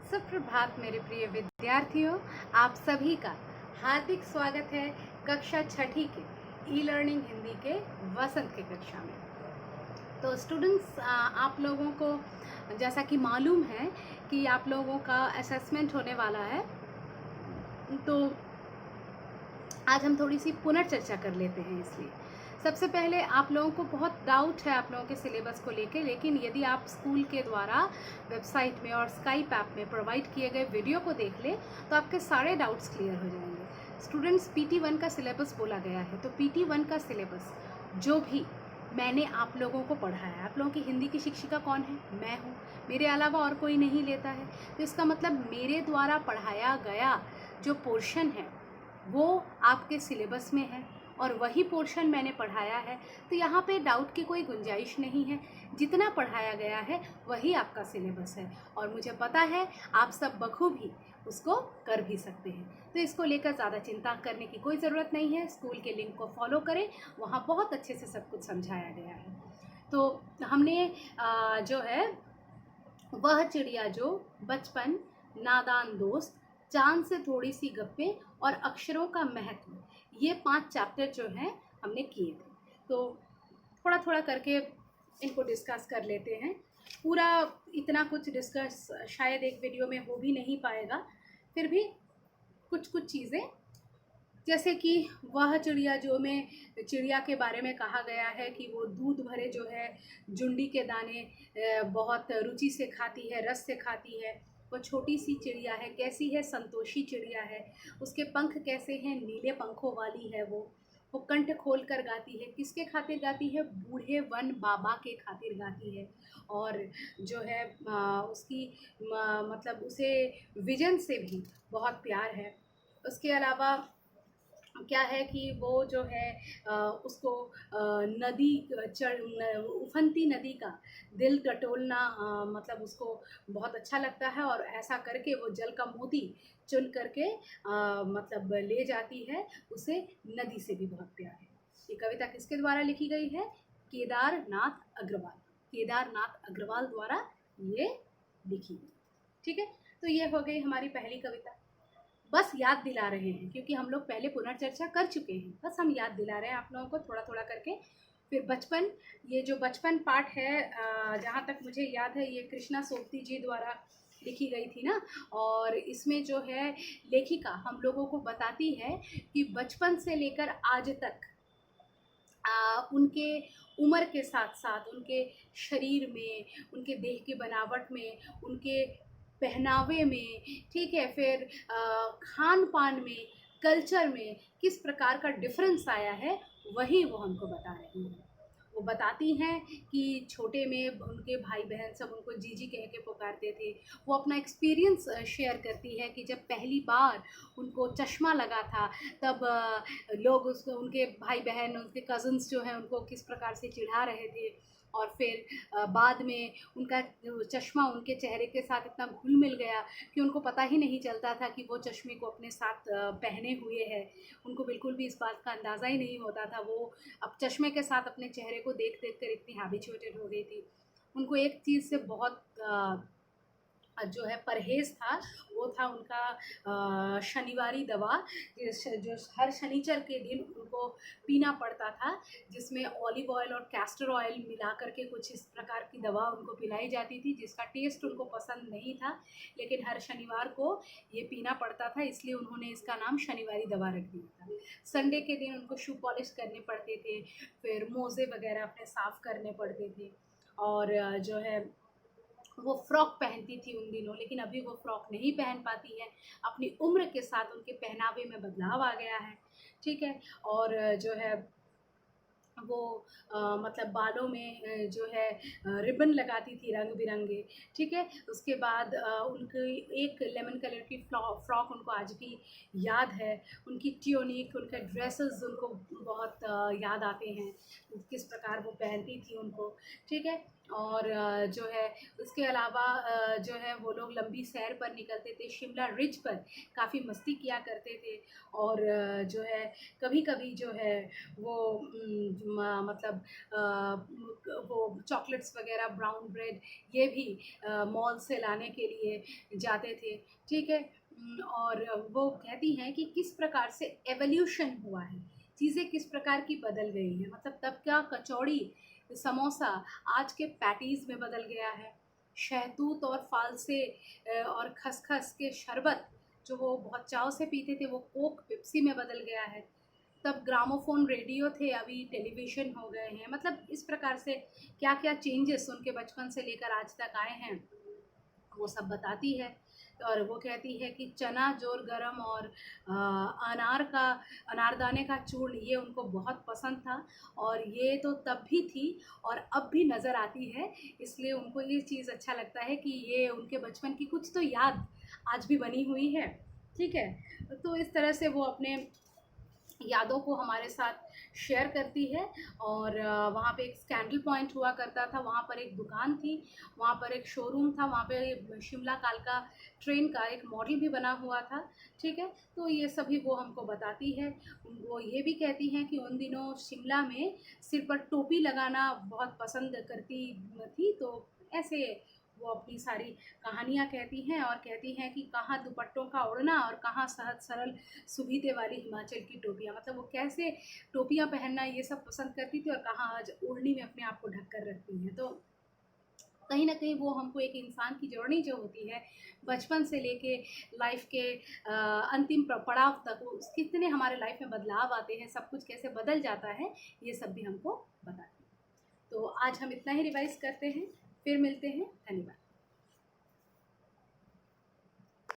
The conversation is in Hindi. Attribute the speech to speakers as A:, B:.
A: सुप्रभात मेरे प्रिय विद्यार्थियों, आप सभी का हार्दिक स्वागत है कक्षा छठी के ई लर्निंग हिंदी के वसंत के कक्षा में। तो स्टूडेंट्स, आप लोगों को जैसा कि मालूम है कि आप लोगों का असेसमेंट होने वाला है, तो आज हम थोड़ी सी पुनर्चर्चा कर लेते हैं। इसलिए सबसे पहले आप लोगों को बहुत डाउट है आप लोगों के सिलेबस को लेके, लेकिन यदि आप स्कूल के द्वारा वेबसाइट में और स्काइप ऐप में प्रोवाइड किए गए वीडियो को देख ले तो आपके सारे डाउट्स क्लियर हो जाएंगे। स्टूडेंट्स, PT1 का सिलेबस बोला गया है, तो PT1 का सिलेबस जो भी मैंने आप लोगों को पढ़ाया है, आप लोगों की हिंदी की शिक्षिका कौन है? मैं हूँ। मेरे अलावा और कोई नहीं लेता है, तो इसका मतलब मेरे द्वारा पढ़ाया गया जो पोर्शन है वो आपके सिलेबस में है और वही पोर्शन मैंने पढ़ाया है। तो यहाँ पे डाउट की कोई गुंजाइश नहीं है। जितना पढ़ाया गया है वही आपका सिलेबस है और मुझे पता है आप सब बखूबी उसको कर भी सकते हैं। तो इसको लेकर ज़्यादा चिंता करने की कोई ज़रूरत नहीं है। स्कूल के लिंक को फॉलो करें, वहाँ बहुत अच्छे से सब कुछ समझाया गया है। तो हमने जो है वह चिड़िया जो बचपन, नादान दोस्त, चांद से थोड़ी सी गप्पें और अक्षरों का महत्व, ये 5 चैप्टर जो हैं हमने किए थे। तो थोड़ा थोड़ा करके इनको डिस्कस कर लेते हैं। पूरा इतना कुछ डिस्कस शायद एक वीडियो में हो भी नहीं पाएगा, फिर भी कुछ कुछ चीज़ें, जैसे कि वह चिड़िया जो में चिड़िया के बारे में कहा गया है कि वो दूध भरे जो है जुंडी के दाने बहुत रुचि से खाती है, रस से खाती है। वो छोटी सी चिड़िया है, कैसी है? संतोषी चिड़िया है। उसके पंख कैसे हैं? नीले पंखों वाली है वो कंठ खोल कर गाती है। किसके खातिर गाती है? बूढ़े वन बाबा के खातिर गाती है। और जो है उसकी मतलब उसे विजन से भी बहुत प्यार है। उसके अलावा क्या है कि वो जो है उसको नदी उफनती नदी का दिल टटोलना मतलब उसको बहुत अच्छा लगता है और ऐसा करके वो जल का मोती चुन करके मतलब ले जाती है। उसे नदी से भी बहुत प्यार है। ये कविता किसके द्वारा लिखी गई है? केदारनाथ अग्रवाल। केदारनाथ अग्रवाल द्वारा ये लिखी गई। ठीक है, तो ये हो गई हमारी पहली कविता। बस याद दिला रहे हैं क्योंकि हम लोग पहले पुनर्चर्चा कर चुके हैं, बस हम याद दिला रहे हैं आप लोगों को थोड़ा थोड़ा करके। फिर बचपन, ये जो बचपन पाठ है जहाँ तक मुझे याद है ये कृष्णा सोबती जी द्वारा लिखी गई थी ना। और इसमें जो है लेखिका हम लोगों को बताती है कि बचपन से लेकर आज तक उनके उम्र के साथ साथ उनके शरीर में, उनके देह की बनावट में, उनके पहनावे में, ठीक है, फिर खान पान में, कल्चर में किस प्रकार का डिफरेंस आया है, वही वो हमको बता रही हैं। वो बताती हैं कि छोटे में उनके भाई बहन सब उनको जीजी कह के पुकारते थे। वो अपना एक्सपीरियंस शेयर करती है कि जब पहली बार उनको चश्मा लगा था तब लोग उसको, उनके भाई बहन, उनके कज़न्स जो हैं उनको किस प्रकार से चिढ़ा रहे थे। और फिर बाद में उनका चश्मा उनके चेहरे के साथ इतना घुल मिल गया कि उनको पता ही नहीं चलता था कि वो चश्मे को अपने साथ पहने हुए है। उनको बिल्कुल भी इस बात का अंदाज़ा ही नहीं होता था। वो अब चश्मे के साथ अपने चेहरे को देख देख कर इतनी हैबिचुएटेड हो गई थी। उनको एक चीज़ से बहुत जो है परहेज़ था, वो था उनका शनिवारी दवा, जो हर शनिचर के दिन उनको पीना पड़ता था, जिसमें ऑलिव ऑयल और कैस्टर ऑयल मिला करके कुछ इस प्रकार की दवा उनको पिलाई जाती थी, जिसका टेस्ट उनको पसंद नहीं था, लेकिन हर शनिवार को ये पीना पड़ता था, इसलिए उन्होंने इसका नाम शनिवारी दवा रख दिया था। संडे के दिन उनको शू पॉलिश करने पड़ते थे, फिर मोज़े वगैरह अपने साफ़ करने पड़ते थे। और जो है वो फ्रॉक पहनती थी उन दिनों, लेकिन अभी वो फ्रॉक नहीं पहन पाती है। अपनी उम्र के साथ उनके पहनावे में बदलाव आ गया है, ठीक है। और जो है वो मतलब बालों में जो है रिबन लगाती थी रंग बिरंगे, ठीक है। उसके बाद उनकी एक लेमन कलर की फ्रॉक उनको आज भी याद है। उनकी ट्यूनिक, उनके ड्रेसेस उनको बहुत याद आते हैं, किस प्रकार वो पहनती थी उनको, ठीक है। और जो है उसके अलावा जो है वो लोग लंबी सैर पर निकलते थे, शिमला रिज पर काफ़ी मस्ती किया करते थे। और जो है कभी कभी जो है वो मतलब वो चॉकलेट्स वगैरह, ब्राउन ब्रेड, ये भी मॉल से लाने के लिए जाते थे। ठीक है। और वो कहती हैं कि किस प्रकार से एवोल्यूशन हुआ है, चीज़ें किस प्रकार की बदल गई हैं। मतलब तब क्या कचौड़ी, समोसा आज के पैटीज़ में बदल गया है। शहतूत और फालसे और खसखस के शरबत जो वो बहुत चाव से पीते थे, वो कोक पेप्सी में बदल गया है। तब ग्रामोफोन रेडियो थे, अभी टेलीविज़न हो गए हैं। मतलब इस प्रकार से क्या क्या चेंजेस उनके बचपन से लेकर आज तक आए हैं, वो सब बताती है। और वो कहती है कि चना जोर गरम और अनारदाने का चूर्ण, ये उनको बहुत पसंद था। और ये तो तब भी थी और अब भी नज़र आती है, इसलिए उनको ये चीज़ अच्छा लगता है कि ये उनके बचपन की कुछ तो याद आज भी बनी हुई है। ठीक है। तो इस तरह से वो अपने यादों को हमारे साथ शेयर करती है। और वहाँ पे एक स्कैंडल पॉइंट हुआ करता था, वहाँ पर एक दुकान थी, वहाँ पर एक शोरूम था, वहाँ पे शिमला कालका ट्रेन का एक मॉडल भी बना हुआ था। ठीक है। तो ये सभी वो हमको बताती है। वो ये भी कहती हैं कि उन दिनों शिमला में सिर पर टोपी लगाना बहुत पसंद करती थी। तो ऐसे वो अपनी सारी कहानियाँ कहती हैं और कहती हैं कि कहाँ दुपट्टों का ओढ़ना और कहाँ सहज सरल सुभीते वाली हिमाचल की टोपियाँ। मतलब वो कैसे टोपियाँ पहनना ये सब पसंद करती थी और कहाँ आज ओढ़नी में अपने आप को ढक कर रखती हैं। तो कहीं ना कहीं वो हमको एक इंसान की जर्नी जो होती है बचपन से लेके लाइफ के अंतिम पड़ाव तक, वो कितने हमारे लाइफ में बदलाव आते हैं, सब कुछ कैसे बदल जाता है, ये सब भी हमको बताती है। तो आज हम इतना ही रिवाइज करते हैं, फिर मिलते हैं। धन्यवाद।